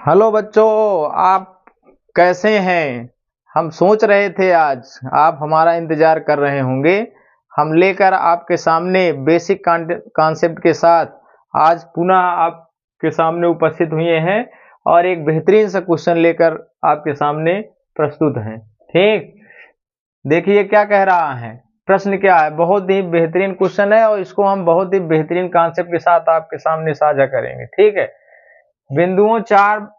Hello बच्चों, आप कैसे हैं। हम सोच रहे थे आज आप हमारा इंतजार कर रहे होंगे। हम लेकर आपके सामने बेसिक कॉन्सेप्ट के साथ आज पुनः आपके सामने उपस्थित हुए हैं और एक बेहतरीन सा क्वेश्चन लेकर आपके सामने प्रस्तुत हैं। ठीक, देखिए क्या कह रहा है। प्रश्न क्या है, बहुत ही बेहतरीन क्वेश्चन है और इसको हम बहुत ही बेहतरीन कॉन्सेप्ट के साथ आपके सामने साझा करेंगे। ठीक है, बिंदुओं 4-1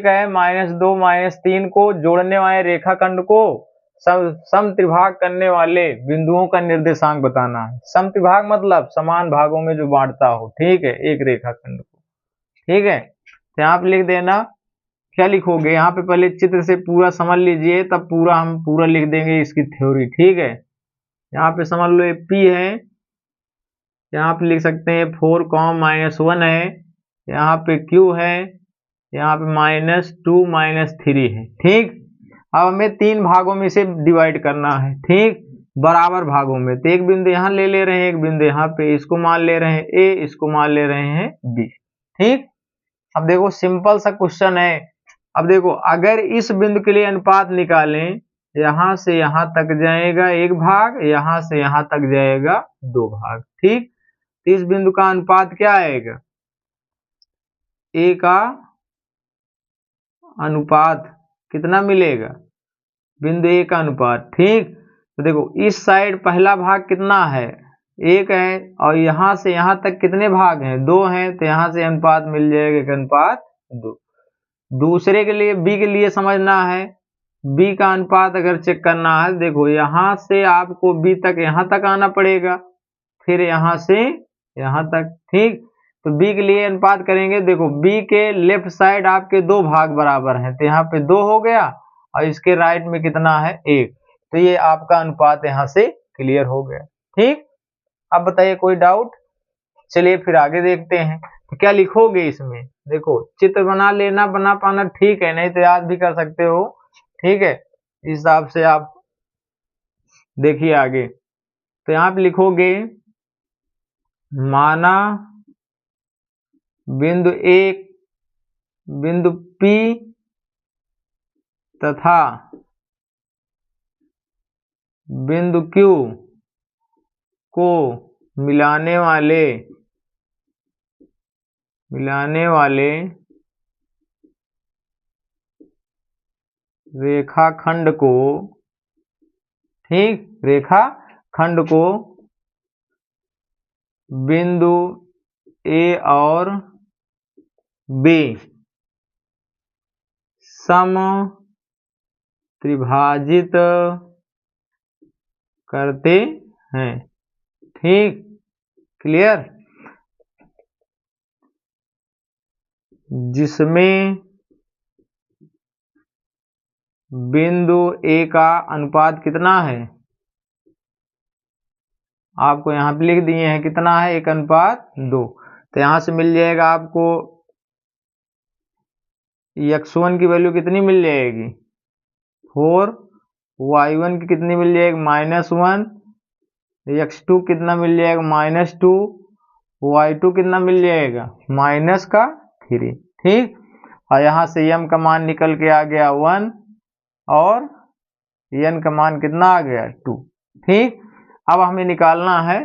है -2 -3 को जोड़ने वाले रेखाखंड को समत्रिभाग करने वाले बिंदुओं का निर्देशांक बताना है। समत्रिभाग मतलब समान भागों में जो बांटता हो, ठीक है, एक रेखाखंड को। ठीक है, तो यहाँ पे लिख देना। क्या लिखोगे यहाँ पे, पहले चित्र से पूरा समझ लीजिए, तब पूरा हम पूरा लिख देंगे इसकी थ्योरी। ठीक है, यहाँ पे समझ लो ये P है, यहाँ पे लिख सकते हैं 4, -1 है, यहाँ पे Q है, यहाँ पे -2 -3 है। ठीक, अब हमें 3 भागों में से डिवाइड करना है। ठीक, बराबर भागों में। तो एक बिंदु यहाँ ले रहे हैं, एक बिंदु यहाँ पे, इसको मान ले रहे हैं A, इसको मान ले रहे हैं B। ठीक, अब देखो सिंपल सा क्वेश्चन है। अब देखो अगर इस बिंदु के लिए अनुपात निकालें, यहां से यहां तक जाएगा 1 भाग, यहां से यहां तक जाएगा 2 भाग। ठीक, तो इस बिंदु का अनुपात क्या आएगा, A का अनुपात कितना मिलेगा, बिंदु A का अनुपात। ठीक, तो देखो इस साइड पहला भाग कितना है, 1 है, और यहां से यहां तक कितने भाग हैं, 2 हैं, तो यहां से अनुपात मिल जाएगा एक अनुपात 2। दूसरे के लिए B के लिए समझना है, B का अनुपात अगर चेक करना है, देखो यहां से आपको B तक यहां तक आना पड़ेगा, फिर यहां से यहां तक। ठीक, तो B के लिए अनुपात करेंगे, देखो B के लेफ्ट साइड आपके 2 भाग बराबर हैं, तो यहाँ पे 2 हो गया, और इसके राइट में कितना है 1, तो ये आपका अनुपात यहाँ से क्लियर हो गया। ठीक, अब बताइए कोई डाउट। चलिए फिर आगे देखते हैं, तो क्या लिखोगे इसमें। देखो चित्र बना लेना, बना पाना ठीक है, नहीं तो याद भी कर सकते हो। ठीक है, इस हिसाब से आप देखिए आगे। तो यहाँ पे लिखोगे, माना बिंदु A, बिंदु P तथा बिंदु Q को मिलाने वाले रेखाखंड को, ठीक, रेखाखंड को बिंदु A और B सम त्रिभाजित करते हैं। ठीक, क्लियर, जिसमें बिंदु A का अनुपात कितना है, आपको यहाँ पे लिख दिए हैं कितना है, 1:2। तो यहाँ से मिल जाएगा आपको x1 की वैल्यू कितनी मिल जाएगी 4, y1 की कितनी मिल जाएगी -1, x2 कितना मिल जाएगा -2, y2 कितना मिल जाएगा -3। ठीक, और यहाँ से m का मान निकल के आ गया 1 और n का मान कितना आ गया 2। ठीक, अब हमें निकालना है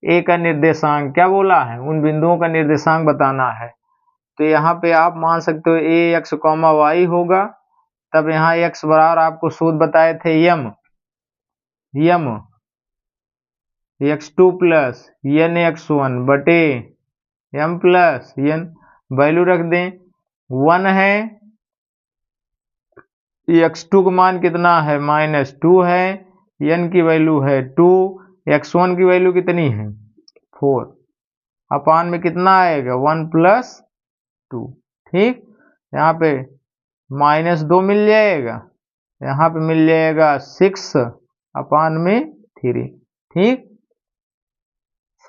A का निर्देशांक। क्या बोला है, उन बिंदुओं का निर्देशांक बताना है। तो यहाँ पे आप मान सकते हो A x, y होगा, तब यहाँ x बराबर आपको सूत्र बताए थे m x2 plus n x1 बटे m प्लस n, वैल्यू रख दें 1 है, x2 का मान कितना है -2 है, n की वैल्यू है 2, x1 की वैल्यू कितनी है 4, अपान में कितना आएगा 1 + 2। ठीक, यहाँ पे -2 मिल जाएगा, यहाँ पे मिल जाएगा 6 अपान में 3। ठीक,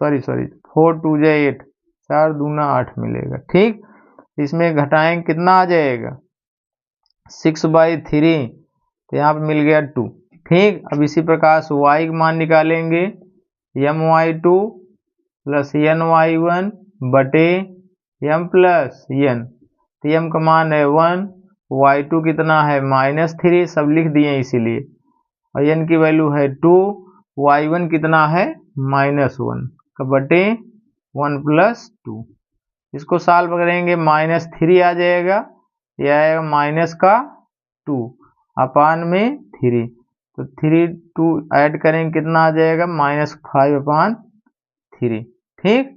सॉरी 4 2 8, 4 दूना 8 मिलेगा। ठीक, इसमें घटाएंगे कितना आ जाएगा 6/3, तो यहाँ पे मिल गया 2। ठीक, अब इसी प्रकार से y का मान निकालेंगे, my2 + ny1 बटे m + n, m का मान है 1, y2 कितना है -3, सब लिख दिए इसीलिए, और n की वैल्यू है 2, y1 कितना है -1 का बटे 1 + 2। इसको सॉल्व करेंगे -3 आ जाएगा, यह आएगा -2 अपान में 3, तो 3 2 ऐड करेंगे कितना आ जाएगा -5/3। ठीक,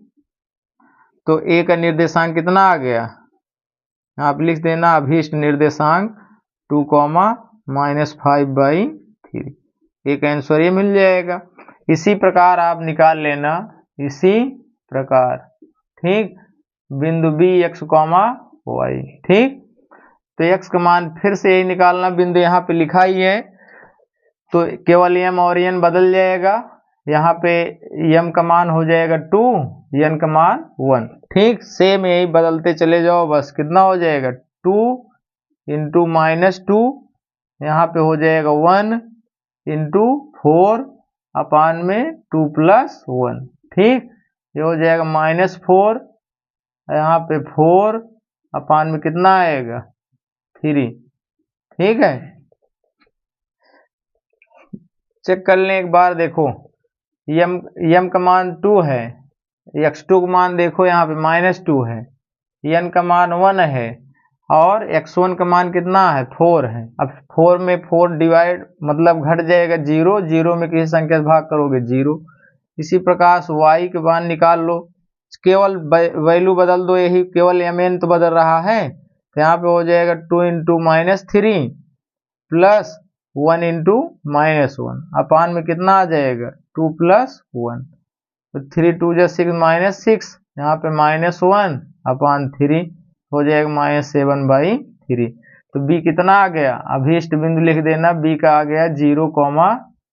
तो a का निर्देशांक कितना आ गया, आप लिख देना अभीष्ट निर्देशांक 2, -5/3। एक आंसर ये मिल जाएगा। इसी प्रकार आप निकाल लेना, इसी प्रकार, ठीक, बिंदु b x, y। ठीक, तो x का मान फिर से यही निकालना, बिंदु यहाँ पे लिखा ही है, तो केवल m और n बदल जाएगा, यहाँ पे m का मान हो जाएगा 2, n का मान 1। ठीक, सेम यही बदलते चले जाओ, बस कितना हो जाएगा 2 × -2, यहाँ पे हो जाएगा 1 × 4 अपान में 2 + 1। ठीक, ये हो जाएगा -4, यहाँ पे 4 अपान में कितना आएगा 3। ठीक है, चेक कर लें एक बार, देखो m का मान 2 है, x2 का मान देखो यहाँ पे -2 है, n का मान 1 है, और x1 का मान कितना है 4 है। अब 4 में 4 डिवाइड मतलब घट जाएगा 0, 0 में किसी संख्या से भाग करोगे 0। इसी प्रकार से y के मान निकाल लो, केवल वैल्यू बदल दो, यही केवल mn तो बदल रहा है, तो यहाँ पे हो जाएगा 2 × -3 प्लस 1 × -1 अपान में कितना आ जाएगा 2 + 1, तो 3 2 = 6, यहाँ पे -1 अपान 3 हो जाएगा -7/3। तो b कितना आ गया, अभीष्ट बिंदु लिख देना, b का आ गया 0,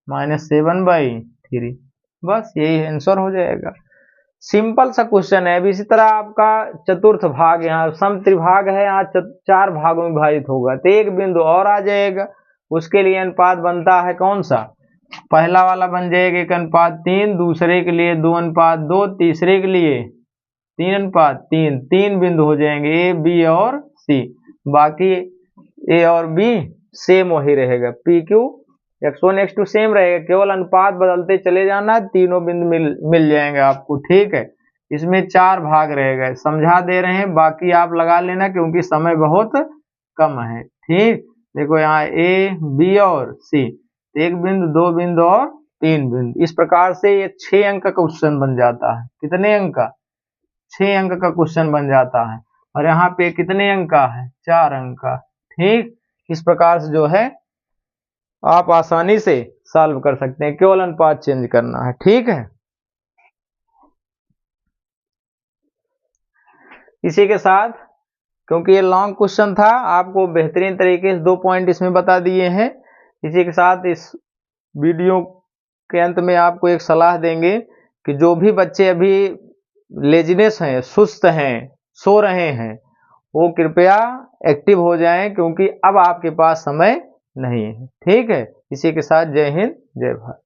-7/3। बस यही आंसर हो जाएगा। सिंपल सा क्वेश्चन है। अब इसी तरह आपका चतुर्थ भाग, यहाँ सम त्रिभाग है, यहाँ 4 भागों में विभाजित होगा, तो एक बिंदु और आ जाएगा, उसके लिए अनुपात बनता है कौन सा, पहला वाला बन जाएगा 1:3, दूसरे के लिए 2:2, तीसरे के लिए 3:3, 3 बिंदु हो जाएंगे ए, बी और सी। बाकी ए और बी सेम वही रहेगा, P Q x1 x2 same रहेगा, केवल अनुपात बदलते चले जाना, तीनों बिंदु मिल जाएंगे आपको। ठीक है, इसमें 4 भाग रहेगा, समझा दे रहे हैं, बाकी आप लगा लेना क्योंकि समय बहुत कम है। ठीक, देखो यहाँ ए, बी और सी, एक बिंदु, 2 बिंदु और 3 बिंदु, इस प्रकार से ये 6 अंक का क्वेश्चन बन जाता है। कितने अंक का, 6 अंक का क्वेश्चन बन जाता है, और यहाँ पे कितने अंक का है, 4 अंक का। ठीक, इस प्रकार से जो है आप आसानी से सॉल्व कर सकते हैं, केवल अनुपात चेंज करना है। ठीक है, इसी के साथ, क्योंकि ये लॉन्ग क्वेश्चन था, आपको बेहतरीन तरीके से 2 पॉइंट इसमें बता दिए हैं। इसी के साथ इस वीडियो के अंत में आपको एक सलाह देंगे कि जो भी बच्चे अभी लेजीनेस हैं, सुस्त हैं, सो रहे हैं, वो कृपया एक्टिव हो जाएं, क्योंकि अब आपके पास समय नहीं है। ठीक है, इसी के साथ जय हिंद, जय भारत।